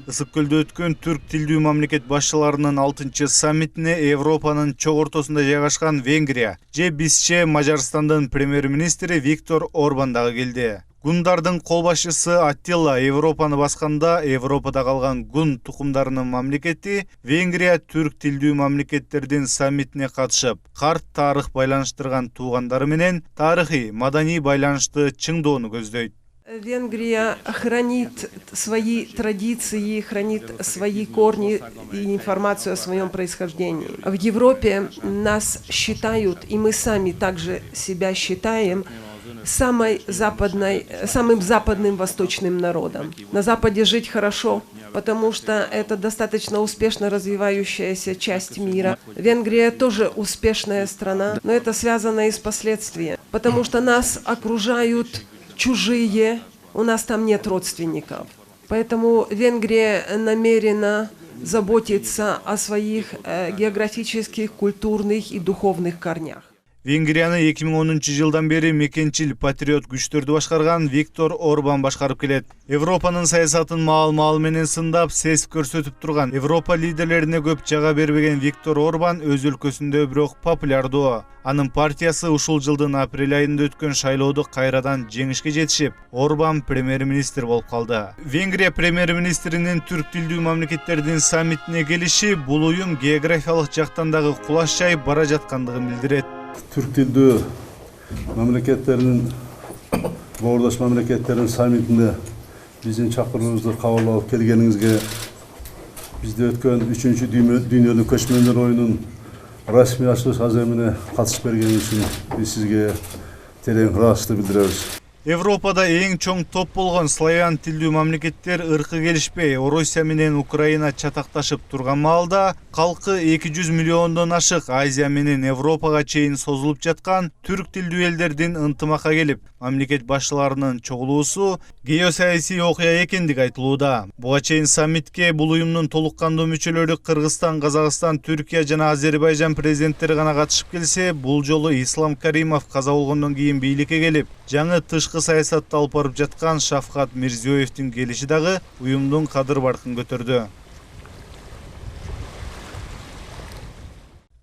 Ысык көлдө өткөн түрк тилдүү мамлекет башчыларынын 6-чы саммитине Европанын чок ортосунда жайгашкан Венгрия же бизче Мажарстандын премьер-министри Виктор Орбан дагы келди. Гундардын кол башчысы Аттила Европаны басканда Европада калган гун тукумдарынын мамлекети Венгрия түрк тилдүү мамлекеттердин саммитине катышып, карт тарых байланыштырган туугандары менен тарыхый, маданий байланышты чыңдоону көздөйт. Венгрия хранит свои традиции, хранит свои корни и информацию о своем происхождении. В Европе нас считают, и мы сами также себя считаем, самым западным восточным народом. На Западе жить хорошо, потому что это достаточно успешно развивающаяся часть мира. Венгрия тоже успешная страна, но это связано и с последствиями, потому что нас окружают чужие, у нас там нет родственников. Поэтому Венгрия намерена заботиться о своих географических, культурных и духовных корнях. Венгрияны 2010-жылдан бери мекенчил патриот күчтөрдү башкарган Виктор Орбан башкарып келет. Европанын саясатын маал менен сындап, сес көрсөтүп турган Европа лидерлерине көп жага бербеген Виктор Орбан өз өлкөсүндө бирок популярдуу. Анын партиясы ушул жылдын апрель айында өткөн шайлоодо кайрадан жеңишке жетишип, Орбан премьер-министр болуп калды. Венгрия премьер-министринин түрк тилдүү мамлекеттердин саммитине келиши бул уюм географиялык жактан дагы кулаш жайып бара жаткандыгын билдирет. Türk tildi memleketlerinin, Boğurdaş memleketlerinin sammitinde bizim çakırımızda kabul alıp gelgenizge bizde ötken 3. Dünyada Köçmenler Oyunun resmi açılış azemine katış bergen için biz sizge tereң ырахчылык bildireriz. Европада эң чоң топ болгон славян тилдүү мамлекеттер ыркы келишпей, Орусия менен Украина чатакташып турган маалда, калкы 200 миллиондон ашык Азия менен Европага чейин созулуп жаткан түрк тилдүү элдердин ынтымакка келип, мамлекет башчыларынын чогулуусу геосаясий окуя экендиги айтылууда. Буга чейин саммитке бул уюмдун толук кандуу мүчөлөрү Кыргызстан, Казакстан, Түркия жана Азербайжан президенттери гана катышып келсе, бул жолу Ислам Каримов каза болгондон кийин бийликке келип, жаңы тышкы саясатты алып барып жаткан Шавкат Мирзиёевдин келиши дагы уюмдун кадыр баркын көтөрдү.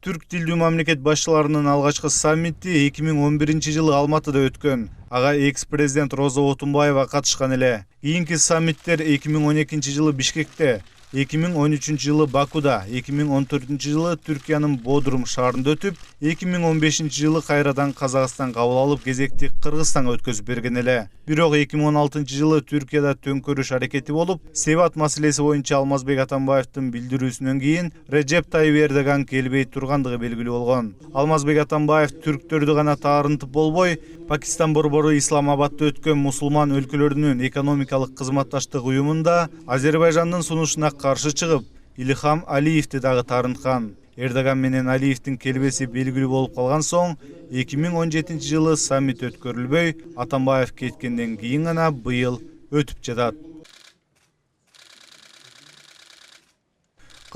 Түрк тилдүү мамлекет башчыларынын алгачкы саммити 2011-жылы Алматыда өткөн. Ага экс-президент Роза Отунбаева катышкан эле. Кийинки саммиттер 2012-жылы Бишкекте, 2013-жылы Бакуда, 2014-жылы Түркиянын Бодрум шаарында өтүп, 2015-жылы кайрадан Казакстан кабыл алып, кезекти Кыргызстанга өткөзүп берген эле. Бирок 2016-жылы Түркияда төңкөрүш аракети болуп, Севат маселеси боюнча Алмазбек Атамбаевдин билдирүүсүнөн кийин Режеп Тайып Эрдоган келбей тургандыгы белгилүү болгон. Алмазбек Атамбаев түрктөрдү гана таарынтып болбой, Пакистан борбору Исламабадда өткөн мусулман өлкөлөрүнүн экономикалык кызматташтык уюмунда Азербайжандын сунушуна каршы чыгып, Илхам Алиевди дагы таарынткан. Эрдоган менен Алиевдин келбеси белгилүү болуп калган соң, 2017-жылы саммит өткөрүлбөй, Атамбаев кеткенден кийин гана быйыл өтүп жатат.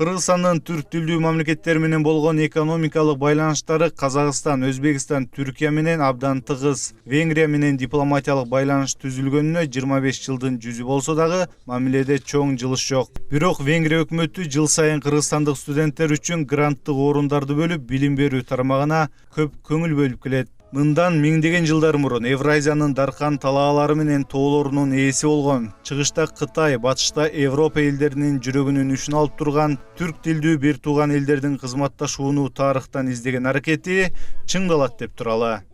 Кыргызстандын түрк тилдүү мамлекеттер менен болгон экономикалык байланыштары Казакстан, Өзбекстан, Түркия менен абдан тыгыз. Венгрия менен дипломатиялык байланыш түзүлгөнүнө 25 жылдын жүзү болсо дагы, мамиледе чоң жылыш жок. Бирок Венгрия өкмөтү жыл сайын кыргызстандык студенттер үчүн гранттык орундарды бөлүп, билим берүү тармагына көп көңүл бөлүп келет. Мындан миңдеген жылдар мурун Евразиянын даркан талаалары менен тоолорунун ээси болгон, чыгышта Кытай, батышта Европа элдеринин жүрөгүнүн үчүн алып турган түрк тилдүү бир тууган элдердин кызматташууну тарыхтан издеген аракети чыңдалат деп туралы.